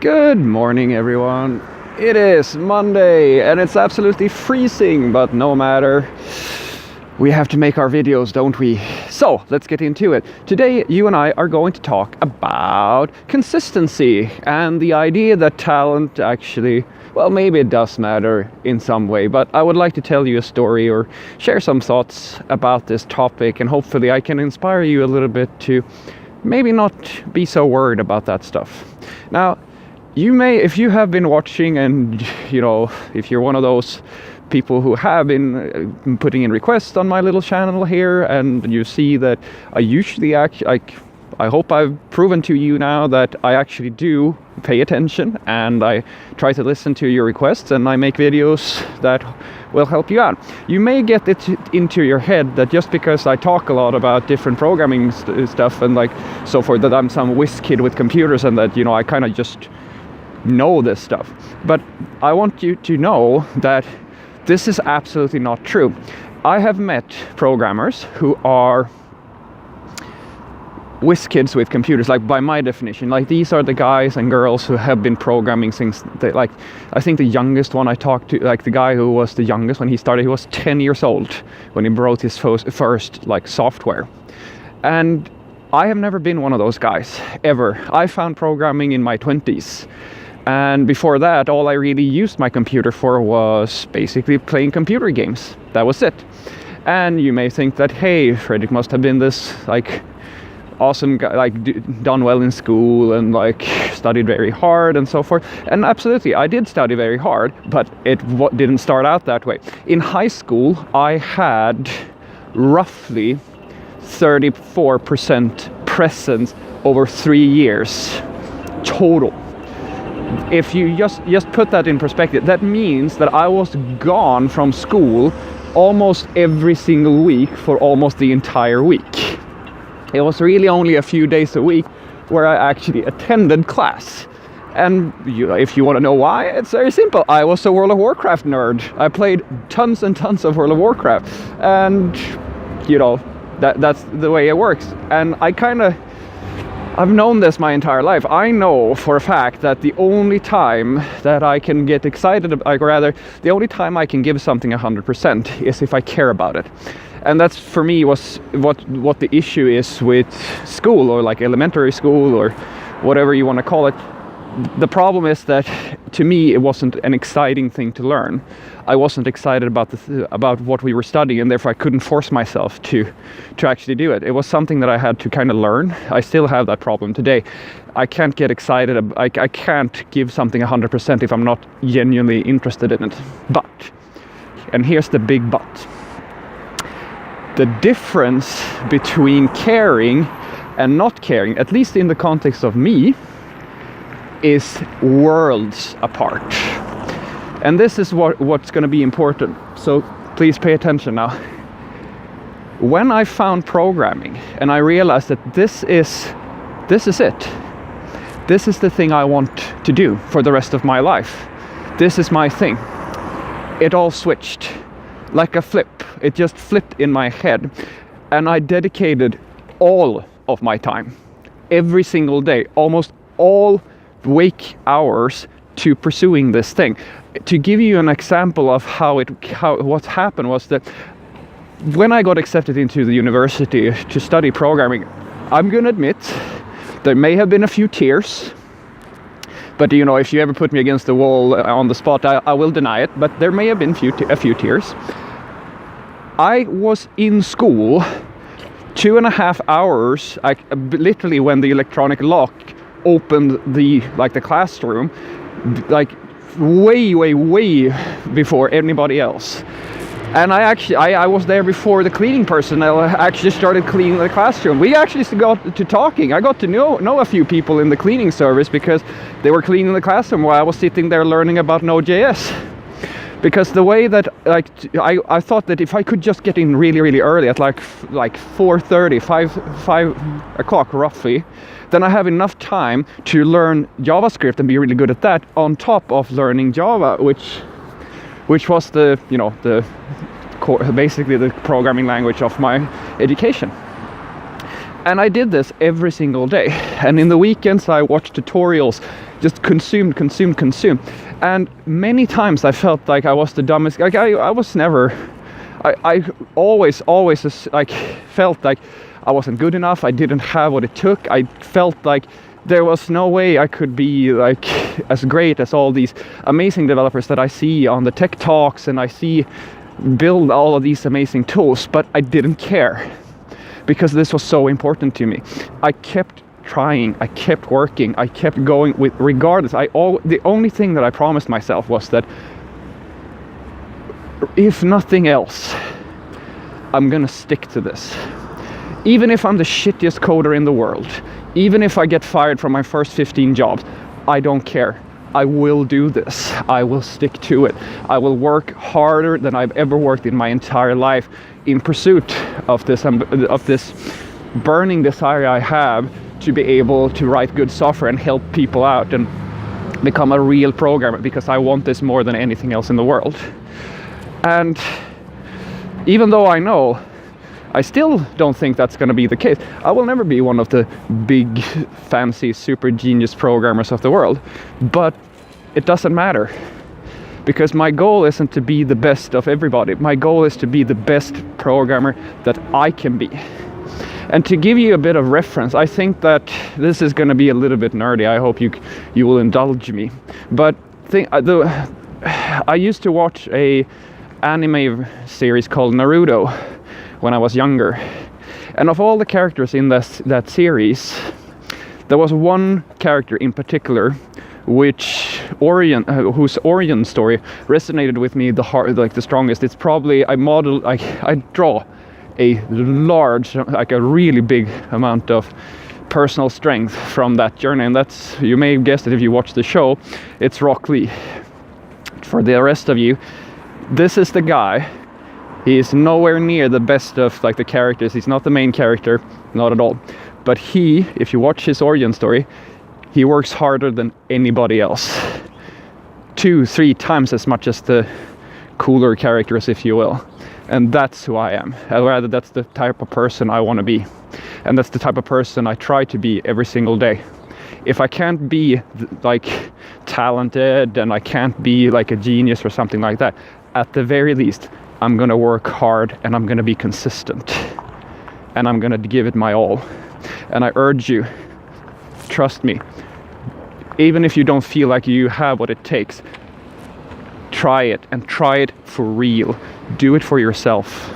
Good morning, everyone. It is Monday and it's absolutely freezing, but no matter. We have to make our videos, don't we? So let's get into it. Today, you and I are going to talk about consistency and the idea that talent actually, well, maybe it does matter in some way, but I would like to tell you a story or share some thoughts about this topic, and hopefully I can inspire you a little bit to maybe not be so worried about that stuff. Now, you may, if you have been watching and, you know, if you're one of those people who have been putting in requests on my little channel here, and you see that I usually I hope I've proven to you now that I actually do pay attention and I try to listen to your requests and I make videos that will help you out. You may get it into your head that just because I talk a lot about different programming stuff and like so forth, that I'm some wizkid with computers and that, you know, I kind of just know this stuff. But I want you to know that this is absolutely not true. I have met programmers who are wizkids with computers, like by my definition. Like these are the guys and girls who have been programming since like I think the youngest one I talked to, like the guy who was the youngest when he started, he was 10 years old when he wrote his first like software. And I have never been one of those guys ever. I found programming in my 20s. And before that, all I really used my computer for was basically playing computer games. That was it. And you may think that, hey, Fredrik must have been this like awesome guy, like done well in school and like studied very hard and so forth. And absolutely, I did study very hard, but it didn't start out that way. In high school, I had roughly 34% presence over 3 years total. If you just put that in perspective, that means that I was gone from school almost every single week for almost the entire week. It was really only a few days a week where I actually attended class. And if you want to know why, it's very simple. I was a World of Warcraft nerd. I played tons and tons of World of Warcraft. And, you know, that's the way it works. And I've known this my entire life. I know for a fact that the only time that I can get excited, the only time I can give something 100% is if I care about it. And that's for me was what the issue is with school, or like elementary school, or whatever you want to call it. The problem is that to me it wasn't an exciting thing to learn. I wasn't excited about what we were studying, and therefore I couldn't force myself to actually do it. It was something that I had to kind of learn. I still have that problem today. I can't get excited. I can't give something 100% if I'm not genuinely interested in it. But, and here's the big but. The difference between caring and not caring, at least in the context of me, is worlds apart. And this is what's going to be important. So please pay attention now. When I found programming and I realized that this is it. This is the thing I want to do for the rest of my life. This is my thing. It all switched like a flip. It just flipped in my head. And I dedicated all of my time, every single day, almost all wake hours, to pursuing this thing. To give you an example of what happened was that when I got accepted into the university to study programming, I'm gonna admit there may have been a few tears, but you know, if you ever put me against the wall on the spot, I will deny it, but there may have been a few tears. I was in school 2.5 hours, literally when the electronic lock opened the classroom, like way before anybody else. And I was there before the cleaning personnel actually started cleaning the classroom. We actually got to talking. I got to know a few people in the cleaning service because they were cleaning the classroom while I was sitting there learning about Node.js. Because the way that I thought that if I could just get in really early at like 4:30, 5 o'clock roughly, then I have enough time to learn JavaScript and be really good at that on top of learning Java, which was the core, basically the programming language of my education. And I did this every single day. And in the weekends, I watched tutorials, just consume. And many times I felt like I was the dumbest. Like I was never, I always like felt like I wasn't good enough. I didn't have what it took. I felt like there was no way I could be like as great as all these amazing developers that I see on the tech talks and I see build all of these amazing tools, but I didn't care because this was so important to me. I kept trying, I kept working, I kept going with regardless. The only thing that I promised myself was that if nothing else, I'm gonna stick to this. Even if I'm the shittiest coder in the world, even if I get fired from my first 15 jobs, I don't care. I will do this. I will stick to it. I will work harder than I've ever worked in my entire life in pursuit of this burning desire I have to be able to write good software and help people out and become a real programmer, because I want this more than anything else in the world. And even though I know, I still don't think that's going to be the case. I will never be one of the big, fancy, super genius programmers of the world. But it doesn't matter. Because my goal isn't to be the best of everybody. My goal is to be the best programmer that I can be. And to give you a bit of reference, I think that this is going to be a little bit nerdy. I hope you will indulge me. But I used to watch a anime series called Naruto when I was younger, and of all the characters in that series, there was one character in particular whose origin story resonated with me the strongest. It's probably I draw a large, like a really big amount of personal strength from that journey, and that's, you may have guessed it if you watch the show, it's Rock Lee. For the rest of you, this is the guy. He is nowhere near the best of like the characters. He's not the main character, not at all. But if you watch his origin story, he works harder than anybody else. 2-3 times as much as the cooler characters, if you will. And that's who I am. Rather, that's the type of person I want to be. And that's the type of person I try to be every single day. If I can't be like talented and I can't be like a genius or something like that, at the very least, I'm gonna work hard and I'm gonna be consistent and I'm gonna give it my all. And I urge you, trust me, even if you don't feel like you have what it takes, try it, and try it for real. Do it for yourself.